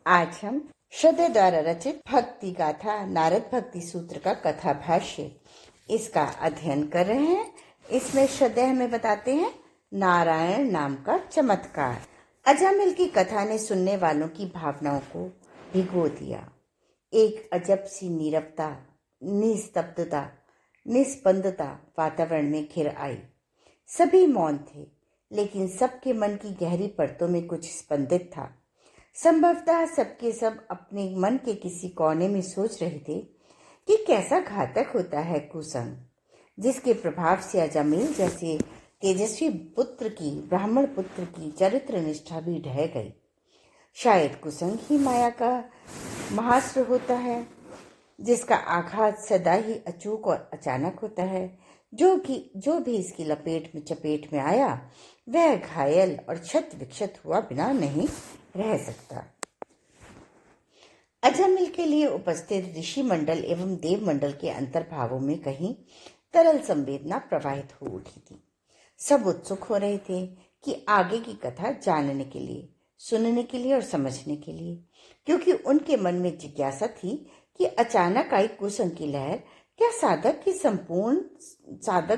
आज हम श्रद्धे द्वारा रचित भक्ति गाथा नारद भक्ति सूत्र का कथा भाष्य इसका अध्ययन कर रहे हैं। इसमें श्रद्धे हमें बताते हैं नारायण नाम का चमत्कार। अजामिल की कथा ने सुनने वालों की भावनाओं को भिगो दिया। एक अजब सी नीरवता, निस्तब्धता, निस्पंदता वातावरण में घिर आई। सभी मौन थे, लेकिन सबके मन की गहरी परतों में कुछ स्पंदित था। संभवतः सबके सब अपने मन के किसी कोने में सोच रहे थे कि कैसा घातक होता है कुसंग, जिसके प्रभाव से अजामिल जैसे तेजस्वी पुत्र की, ब्राह्मण पुत्र की चरित्र निष्ठा भी ढह गई। शायद कुसंग ही माया का महास्त्र होता है, जिसका आघात सदा ही अचूक और अचानक होता है। जो भी इसकी चपेट में आया, वह घायल और क्षत विक्षत हुआ बिना नहीं रह सकता। अजामिल के लिए उपस्थित ऋषि मंडल एवं देव मंडल के अंतर्भावों में कहीं तरल संवेदना प्रवाहित हो उठी थी। सब उत्सुक हो रहे थे कि आगे की कथा जानने के लिए, सुनने के लिए और समझने के लिए, क्योंकि उनके मन में जिज्ञासा थी कि अचानक आई कुसंग की लहर क्या साधक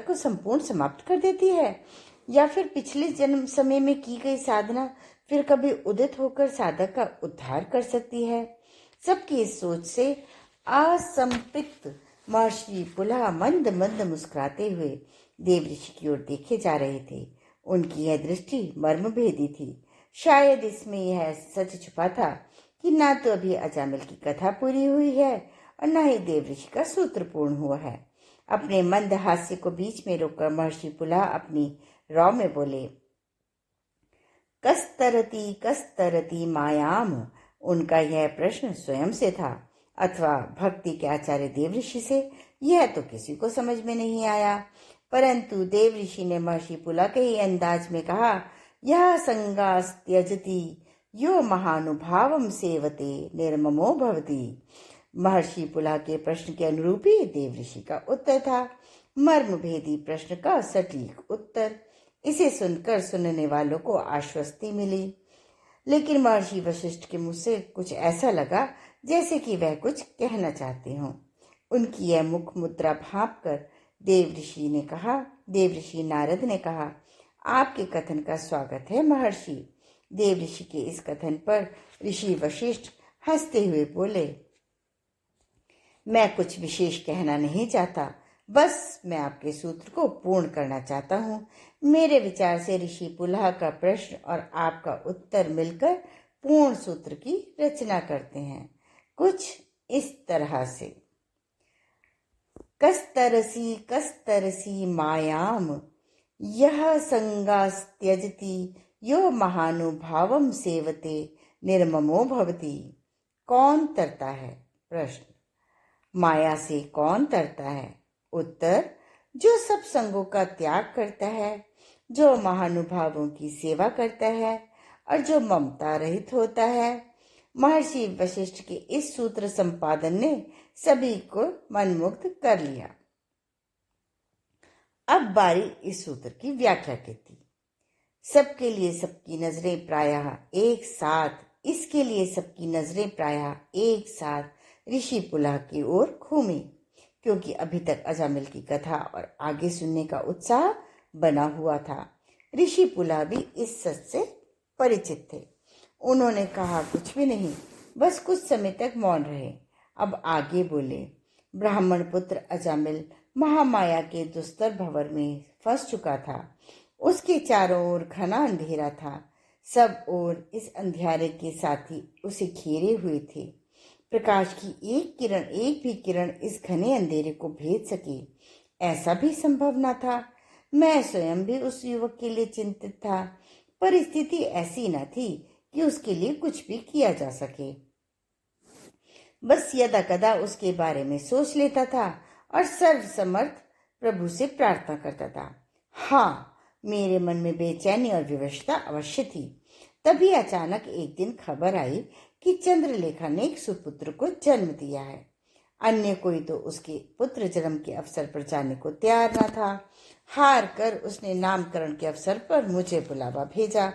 को संपूर्ण समाप्त कर देती है, या फिर पिछले जन्म समय में की गई साधना फिर कभी उदित होकर साधक का उद्धार कर सकती है। सबकी इस सोच से असंपृक्त महर्षि पुलह मंद मंद मुस्कुराते हुए देव ऋषि की ओर देखे जा रहे थे। उनकी यह दृष्टि मर्मभेदी थी। शायद इसमें यह सच छुपा था कि ना तो अभी अजामिल की कथा पूरी हुई है और न ही देव ऋषि का सूत्र पूर्ण हुआ है। अपने मंद हास्य को बीच में रोककर महर्षि पुलह अपनी रौ में बोले, कस्तरती मायाम। उनका यह प्रश्न स्वयं से था अथवा भक्ति के आचार्य देव ऋषि से, यह तो किसी को समझ में नहीं आया। परंतु देव ऋषि ने महर्षि पुलह के ही अंदाज में कहा, यह संगास त्यजति यो महानुभावम सेवते निर्ममो भवति। महर्षि पुलह के प्रश्न के अनुरूप ही देव ऋषि का उत्तर था, मर्मभेदी प्रश्न का सटीक उत्तर। इसे सुनकर सुनने वालों को आश्वस्ति मिली, लेकिन महर्षि वशिष्ठ के मुंह से कुछ ऐसा लगा जैसे कि वह कुछ कहना चाहते हों। उनकी यह मुख मुद्रा भांपकर देव ऋषि नारद ने कहा, आपके कथन का स्वागत है महर्षि। देव ऋषि के इस कथन पर ऋषि वशिष्ठ हंसते हुए बोले, मैं कुछ विशेष कहना नहीं चाहता, बस मैं आपके सूत्र को पूर्ण करना चाहता हूँ। मेरे विचार से ऋषि पुलह का प्रश्न और आपका उत्तर मिलकर पूर्ण सूत्र की रचना करते हैं, कुछ इस तरह से। कस्तरसी मायाम यह संगास त्यजति यो महानुभावम सेवते निर्ममो भवति। कौन तरता है? प्रश्न। माया से कौन तरता है? उत्तर। जो सब संगों का त्याग करता है, जो महानुभावों की सेवा करता है और जो ममता रहित होता है। महर्षि वशिष्ठ के इस सूत्र संपादन ने सभी को मनमुग्ध कर लिया। अब बारी इस सूत्र की व्याख्या की थी। सबके लिए सबकी नजरें प्रायः एक साथ इसके लिए सबकी नजरें प्रायः एक साथ ऋषि पुलह की ओर घूमी, क्योंकि अभी तक अजामिल की कथा और आगे सुनने का उत्साह बना हुआ था। ऋषि पुलह भी इस सच से परिचित थे। उन्होंने कहा कुछ भी नहीं, बस कुछ समय तक मौन रहे। अब आगे बोले, ब्राह्मण पुत्र अजामिल महामाया के दुस्तर भंवर में फंस चुका था। उसके चारों ओर घना अंधेरा था। सब ओर इस अंधियारे के साथी उसे घेरे हुए थे। प्रकाश की एक भी किरण इस घने अंधेरे को भेद सके, ऐसा भी संभव न था। मैं स्वयं भी उस युवक के लिए चिंतित था। परिस्थिति ऐसी न थी कि उसके लिए कुछ भी किया जा सके। बस यदा कदा उसके बारे में सोच लेता था और सर्वसमर्थ प्रभु से प्रार्थना करता था। हाँ, मेरे मन में बेचैनी और विवशता अवश्य थी। तभी अचानक एक दिन खबर आई कि चंद्रलेखा ने एक सुपुत्र को जन्म दिया है। अन्य कोई तो उसके पुत्र जन्म के अवसर पर जाने को तैयार न था। हार कर उसने नामकरण के अवसर पर मुझे बुलावा भेजा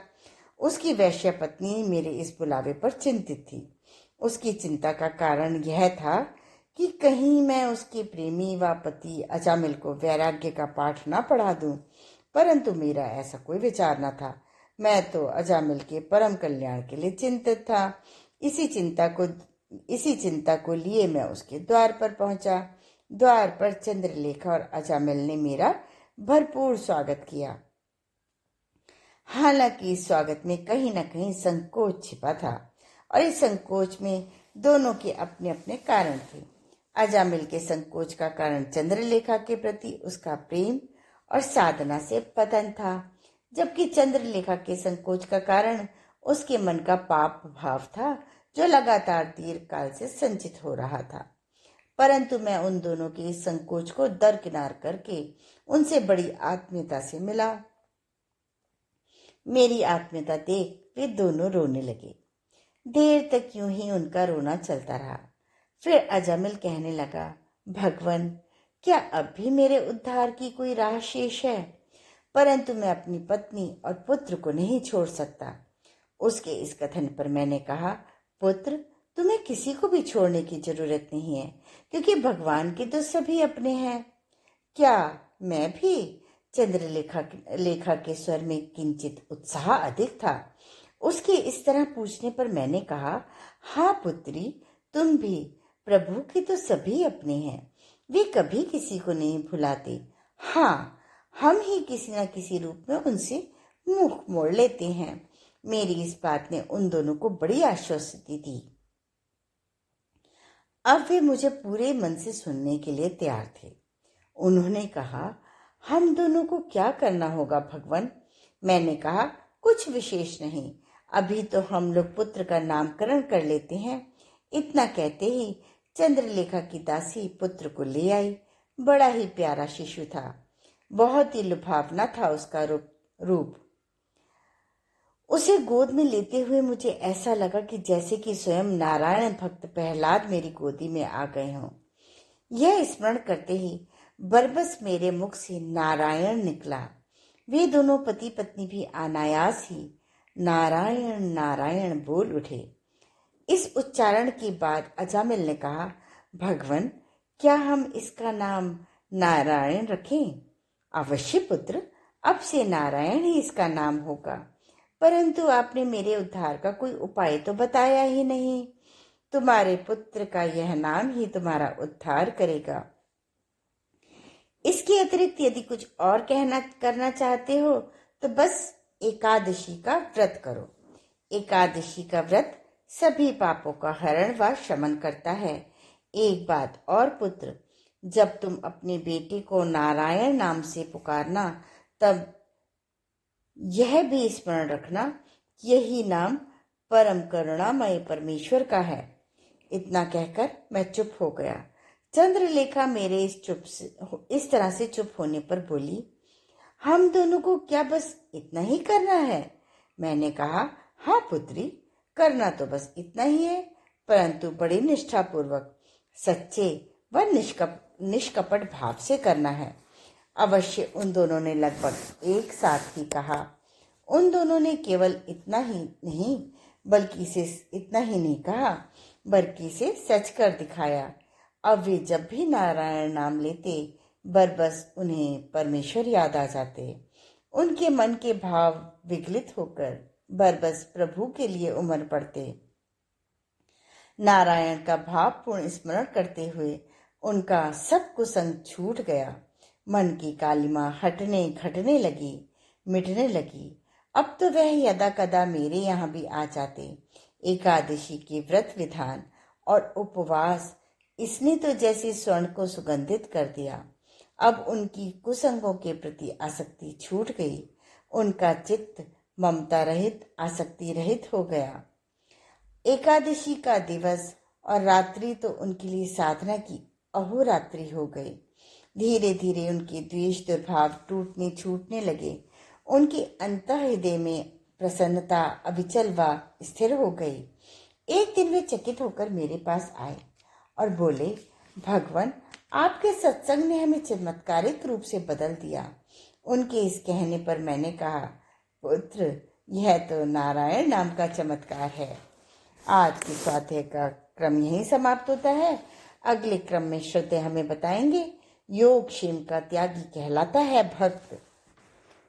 उसकी वैश्य पत्नी मेरे इस बुलावे पर चिंतित थी। उसकी चिंता का कारण यह था कि कहीं मैं उसके प्रेमी व पति अजामिल को वैराग्य का पाठ न पढ़ा दूं, परंतु मेरा ऐसा कोई विचार न था। मैं तो अजामिल के परम कल्याण के लिए चिंतित था। इसी चिंता को लिए मैं उसके द्वार पर पहुंचा। द्वार पर चंद्रलेखा और अजामिल ने मेरा भरपूर स्वागत किया। हालांकि इस स्वागत में कहीं न कहीं संकोच छिपा था, और इस संकोच में दोनों के अपने अपने कारण थे। अजामिल के संकोच का कारण चंद्रलेखा के प्रति उसका प्रेम और साधना से पतन था, जबकि चंद्रलेखा के संकोच का कारण उसके मन का पाप भाव था, जो लगातार दीर्घ काल से संचित हो रहा था। परंतु मैं उन दोनों के इस संकोच को दरकिनार करके उनसे बड़ी आत्मीयता से मिला। मेरी आत्मीयता देख वे दोनों रोने लगे। देर तक यूं ही उनका रोना चलता रहा। फिर अजामिल कहने लगा, भगवान, क्या अब भी मेरे उद्धार की कोई राह शेष है? परंतु मैं अपनी पत्नी और पुत्र को नहीं छोड़ सकता। उसके इस कथन पर मैंने कहा, पुत्र, तुम्हें किसी को भी छोड़ने की जरूरत नहीं है, क्योंकि भगवान के तो सभी अपने हैं। क्या मैं भी? चंद्रलेखा के स्वर में किंचित उत्साह अधिक था। उसके इस तरह पूछने पर मैंने कहा, हाँ पुत्री, तुम भी। प्रभु के तो सभी अपने हैं, वे कभी किसी को नहीं भुलाते। हाँ, हम ही किसी न किसी रूप में उनसे मुख मोड़ लेते हैं। मेरी इस बात ने उन दोनों को बड़ी आश्वस्ति दी। अब वे मुझे पूरे मन से सुनने के लिए तैयार थे। उन्होंने कहा, हम दोनों को क्या करना होगा भगवान? मैंने कहा, कुछ विशेष नहीं, अभी तो हम लोग पुत्र का नामकरण कर लेते हैं। इतना कहते ही चंद्रलेखा की दासी पुत्र को ले आई। बड़ा ही प्यारा शिशु था, बहुत ही लुभावना था उसका रूप। उसे गोद में लेते हुए मुझे ऐसा लगा कि जैसे कि स्वयं नारायण भक्त प्रहलाद मेरी गोदी में आ गए हों। यह स्मरण करते ही बरबस मेरे मुख से नारायण निकला। वे दोनों पति पत्नी भी अनायास ही नारायण नारायण बोल उठे। इस उच्चारण के बाद अजामिल ने कहा, भगवान, क्या हम इसका नाम नारायण रखें? अवश्य पुत्र, अब से नारायण ही इसका नाम होगा। परंतु आपने मेरे उद्धार का कोई उपाय तो बताया ही नहीं। तुम्हारे पुत्र का यह नाम ही तुम्हारा उद्धार करेगा। इसके अतिरिक्त यदि कुछ और करना चाहते हो तो बस एकादशी का व्रत करो। एकादशी का व्रत सभी पापों का हरण व शमन करता है। एक बात और पुत्र, जब तुम अपने बेटे को नारायण नाम से पुकारना, तब यह भी स्मरण रखना कि यही नाम परम करुणामय परमेश्वर का है। इतना कहकर मैं चुप हो गया। चंद्रलेखा मेरे इस तरह से चुप होने पर बोली, हम दोनों को क्या बस इतना ही करना है? मैंने कहा, हाँ पुत्री, करना तो बस इतना ही है, परंतु बड़ी निष्ठापूर्वक, सच्चे व निष्कपट भाव से करना है। अवश्य उन दोनों ने लगभग एक साथ ही कहा। उन दोनों ने केवल इतना ही नहीं कहा, बल्कि इसे सच कर दिखाया। अब वे जब भी नारायण नाम लेते, बरबस उन्हें परमेश्वर याद आ जाते। उनके मन के भाव विगलित होकर बरबस प्रभु के लिए उमड़ पड़ते। नारायण का भाव पूर्ण स्मरण करते हुए उनका सब कुसंग छूट गया। मन की कालिमा घटने लगी, मिटने लगी। अब तो वह यदा कदा मेरे यहाँ भी आ जाते। एकादशी के व्रत विधान और उपवास, इसने तो जैसे स्वर्ण को सुगंधित कर दिया। अब उनकी कुसंगों के प्रति आसक्ति छूट गई। उनका चित्त ममता रहित, आसक्ति रहित हो गया। एकादशी का दिवस और रात्रि तो उनके लिए साधना की अहोरात्रि हो गई। धीरे धीरे उनके द्वेष दुर्भाव टूटने छूटने लगे। उनके अंतः हृदय में प्रसन्नता अविचल व स्थिर हो गई। एक दिन वे चकित होकर मेरे पास आए और बोले, भगवान, आपके सत्संग ने हमें चमत्कारिक रूप से बदल दिया। उनके इस कहने पर मैंने कहा, पुत्र, यह तो नारायण नाम का चमत्कार है। आज की स्वाध्याय का क्रम यहीं समाप्त होता है। अगले क्रम में श्रोते हमें बताएंगे योग क्षेम का त्यागी कहलाता है भक्त।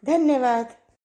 धन्यवाद।